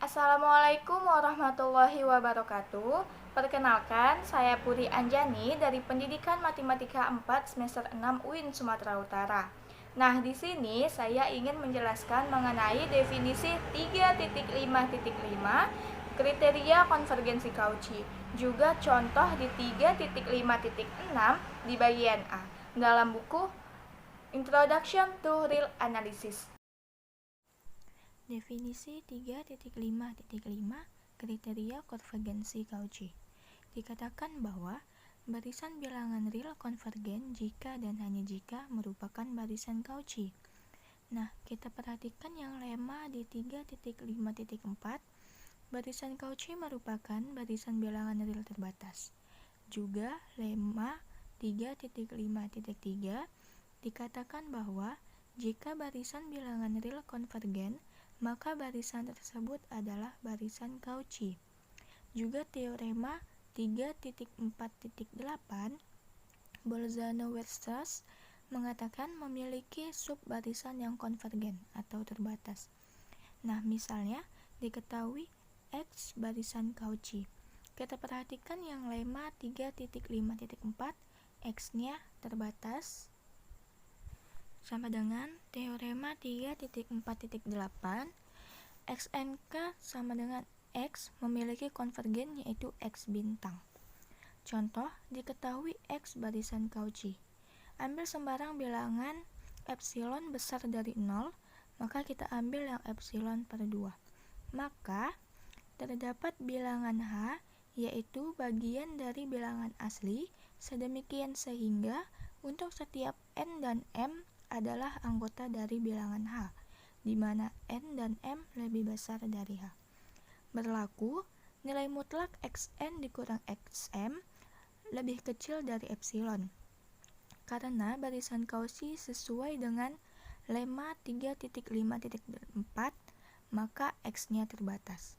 Assalamualaikum warahmatullahi wabarakatuh. Perkenalkan, saya Puri Anjani dari Pendidikan Matematika 4 semester 6 UIN Sumatera Utara. Nah, di sini saya ingin menjelaskan mengenai definisi 3.5.5 kriteria konvergensi Cauchy, juga contoh di 3.5.6 di bagian A dalam buku Introduction to Real Analysis. Definisi 3.5.5 kriteria konvergensi Cauchy. Dikatakan bahwa barisan bilangan real konvergen jika dan hanya jika merupakan barisan Cauchy. Nah, kita perhatikan yang lema di 3.5.4. Barisan Cauchy merupakan barisan bilangan real terbatas. Juga lema 3.5.3 dikatakan bahwa jika barisan bilangan real konvergen, maka barisan tersebut adalah barisan Cauchy. Juga teorema 3.4.8 Bolzano-Weierstrass mengatakan memiliki subbarisan yang konvergen atau terbatas. Nah, misalnya diketahui X barisan Cauchy. Kita perhatikan yang lema 3.5.4, X-nya terbatas sama dengan teorema 3.4.8 XNK sama dengan X memiliki konvergen yaitu X bintang. Contoh, diketahui X barisan Cauchy. Ambil sembarang bilangan epsilon besar dari 0, maka kita ambil yang epsilon per 2. Maka terdapat bilangan H yaitu bagian dari bilangan asli sedemikian sehingga untuk setiap N dan M adalah anggota dari bilangan H, di mana N dan M lebih besar dari H. Berlaku, nilai mutlak Xn dikurang Xm lebih kecil dari epsilon. Karena barisan Cauchy sesuai dengan lema 3.5.4, maka X-nya terbatas.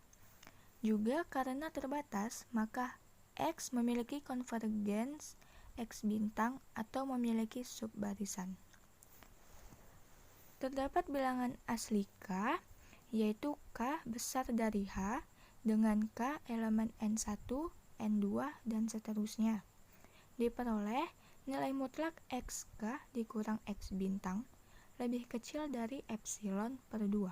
Juga karena terbatas, maka X memiliki konvergens X bintang atau memiliki subbarisan. Terdapat bilangan asli K, yaitu K besar dari H dengan K elemen N1, N2, dan seterusnya. Diperoleh nilai mutlak XK dikurang X bintang lebih kecil dari epsilon per 2.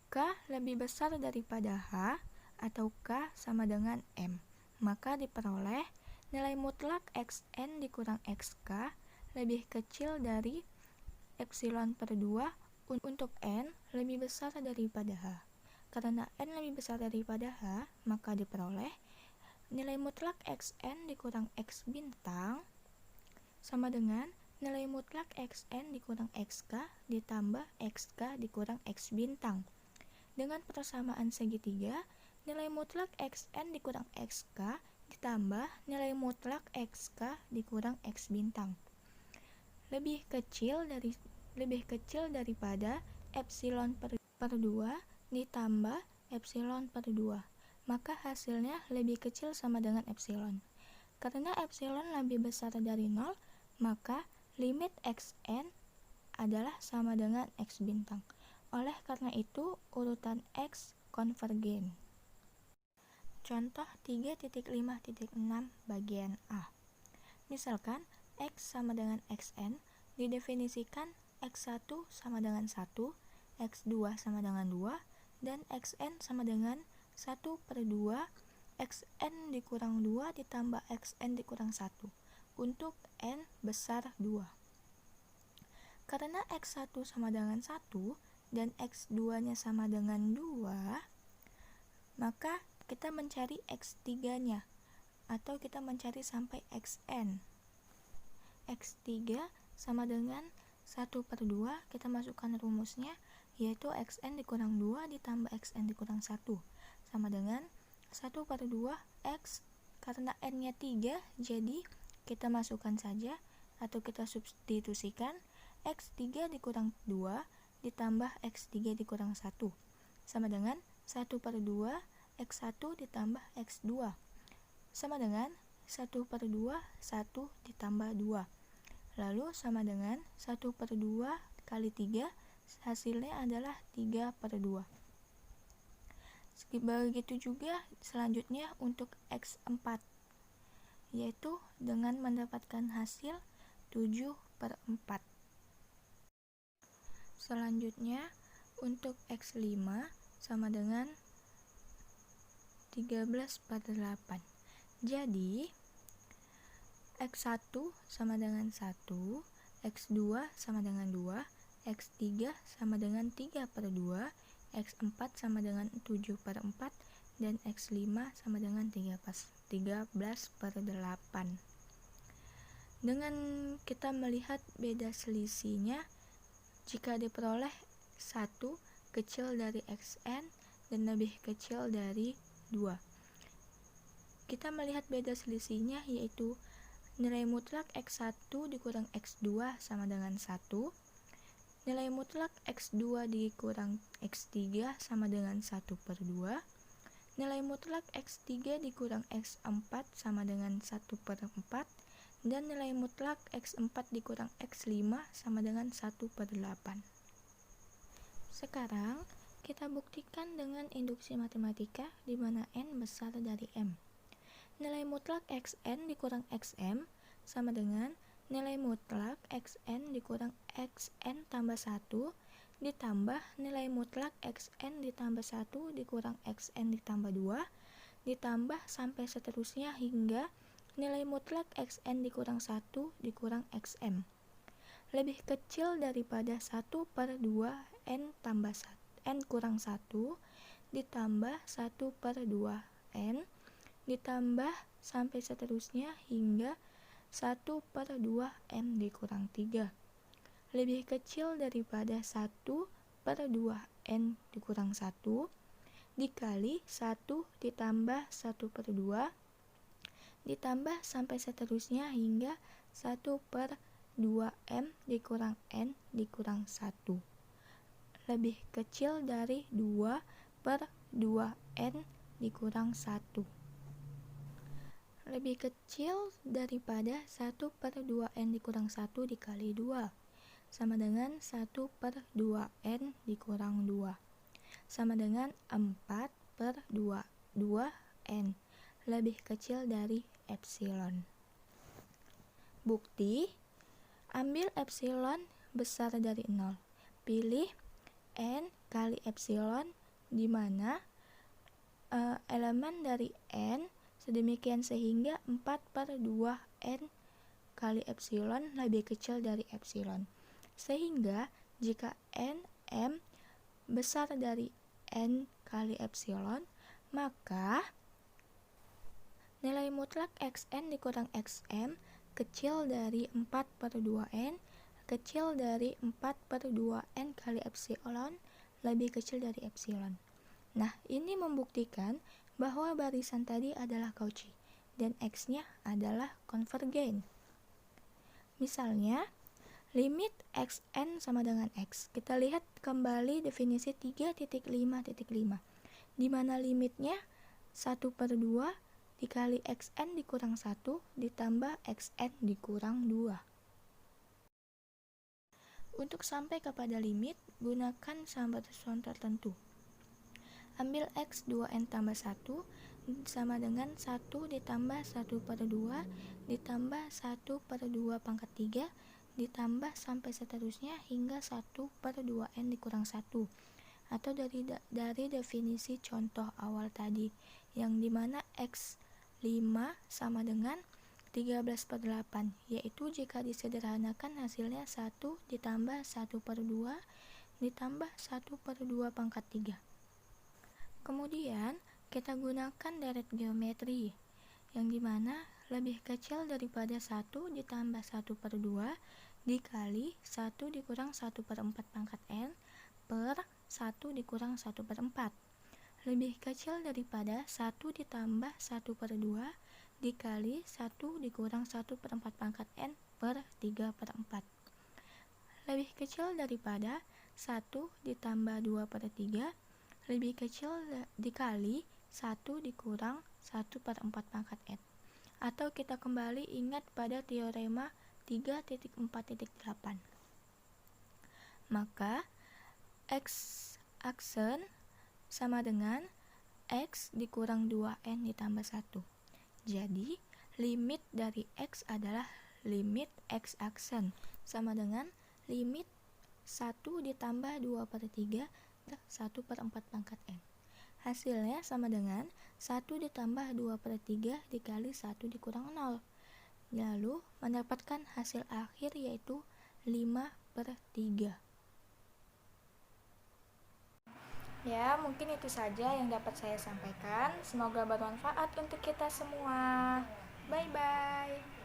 K lebih besar daripada H atau K sama dengan M, maka diperoleh nilai mutlak Xn dikurang Xk lebih kecil dari epsilon per 2 untuk N lebih besar daripada H. Karena N lebih besar daripada H, maka diperoleh nilai mutlak Xn dikurang X bintang sama dengan nilai mutlak Xn dikurang Xk ditambah Xk dikurang X bintang. Dengan persamaan segitiga, nilai mutlak Xn dikurang Xk ditambah nilai mutlak Xk dikurang X bintang lebih kecil daripada epsilon per 2 ditambah epsilon per 2, maka hasilnya lebih kecil sama dengan epsilon. Karena epsilon lebih besar dari 0, maka limit Xn adalah sama dengan X bintang. Oleh karena itu, urutan X konvergen. Contoh 3.5.6 bagian A. Misalkan X sama dengan Xn didefinisikan X1 sama dengan 1, X2 sama dengan 2, dan Xn sama dengan 1 per 2, Xn dikurang 2 ditambah Xn dikurang 1, untuk N besar 2. Karena X1 sama dengan 1, dan X2-nya sama dengan 2, maka kita mencari X3-nya, atau kita mencari sampai Xn. X3 sama dengan 1 per 2, kita masukkan rumusnya, yaitu Xn dikurang 2 ditambah Xn dikurang 1, sama dengan 1 per 2 X, karena N-nya 3, jadi kita masukkan saja, atau kita substitusikan, X3 dikurang 2 ditambah X3 dikurang 1, sama dengan 1 per 2 X1 ditambah X2, sama dengan 1 per 2, 1 ditambah 2. Lalu sama dengan 1 per 2 kali 3, hasilnya adalah 3 per 2. Begitu juga selanjutnya untuk X4, yaitu dengan mendapatkan hasil 7/4. Selanjutnya untuk X5 sama dengan 13/8. Jadi X1 sama dengan 1, X2 sama dengan 2, X3 sama dengan 3/2, X4 sama dengan 7/4, dan X5 sama dengan 13/8. Dengan kita melihat beda selisihnya, jika diperoleh 1 kecil dari Xn dan lebih kecil dari 2. Kita melihat beda selisihnya, yaitu nilai mutlak X1 dikurang X2 sama dengan 1, nilai mutlak X2 dikurang X3 sama dengan 1/2, nilai mutlak X3 dikurang X4 sama dengan 1/4, dan nilai mutlak X4 dikurang X5 sama dengan 1/8. Sekarang kita buktikan dengan induksi matematika di mana N besar dari M. Nilai mutlak Xn dikurang Xm sama dengan nilai mutlak Xn dikurang Xn tambah 1 ditambah nilai mutlak Xn ditambah 1 dikurang Xn ditambah 2 ditambah sampai seterusnya hingga nilai mutlak Xn dikurang 1 dikurang Xm lebih kecil daripada 1/2 N tambah 1, N kurang 1 ditambah 1/2 N ditambah sampai seterusnya hingga 1/2 N dikurang 3 lebih kecil daripada 1/2 N dikurang 1 dikali 1 ditambah 1/2 ditambah sampai seterusnya hingga 1/2 M dikurang N dikurang 1 lebih kecil dari 2/2 N dikurang 1 lebih kecil daripada 1/2 N dikurang 1 dikali 2 sama dengan 1/2 N dikurang 2 sama dengan 4/2 N lebih kecil dari epsilon. Bukti, ambil epsilon besar dari 0. Pilih N kali epsilon di mana elemen dari N sedemikian sehingga 4/2 N kali epsilon lebih kecil dari epsilon. Sehingga jika N M besar dari N kali epsilon, maka nilai mutlak Xn dikurang Xm kecil dari 4/2 N kecil dari 4/2 N kali epsilon lebih kecil dari epsilon. Nah, ini membuktikan bahwa barisan tadi adalah Cauchy dan X-nya adalah konvergen. Misalnya, limit Xn sama dengan X. Kita lihat kembali definisi 3.5.5, di mana limitnya 1/2 dikali Xn dikurang 1 ditambah Xn dikurang 2. Untuk sampai kepada limit, gunakan sambatan tertentu. Ambil X 2N tambah 1 sama dengan 1 ditambah 1/2 ditambah 1/2 pangkat 3 ditambah sampai seterusnya hingga 1/2 N dikurang 1, atau dari definisi contoh awal tadi yang dimana X5 sama dengan 13/8, yaitu jika disederhanakan hasilnya 1 ditambah 1/2 ditambah 1/2 pangkat 3. Kemudian kita gunakan deret geometri yang dimana lebih kecil daripada 1 ditambah 1/2 dikali 1 dikurang 1/4 pangkat N per 1 dikurang 1/4 lebih kecil daripada 1 ditambah 1/2 dikali 1 dikurang 1/4 pangkat N per 3/4 lebih kecil daripada 1 ditambah 2/3 lebih kecil dikali 1 dikurang 1/4 pangkat N. Atau kita kembali ingat pada teorema 3.4.8. Maka X aksen sama dengan X dikurang 2N ditambah 1. Jadi, limit dari X adalah limit X aksen, sama dengan limit 1 ditambah 2 per 3, 1 per 4 pangkat N. Hasilnya sama dengan 1 ditambah 2 per 3 dikali 1 dikurang 0. Lalu, mendapatkan hasil akhir yaitu 5 per 3. Ya, mungkin itu saja yang dapat saya sampaikan. Semoga bermanfaat untuk kita semua. Bye-bye.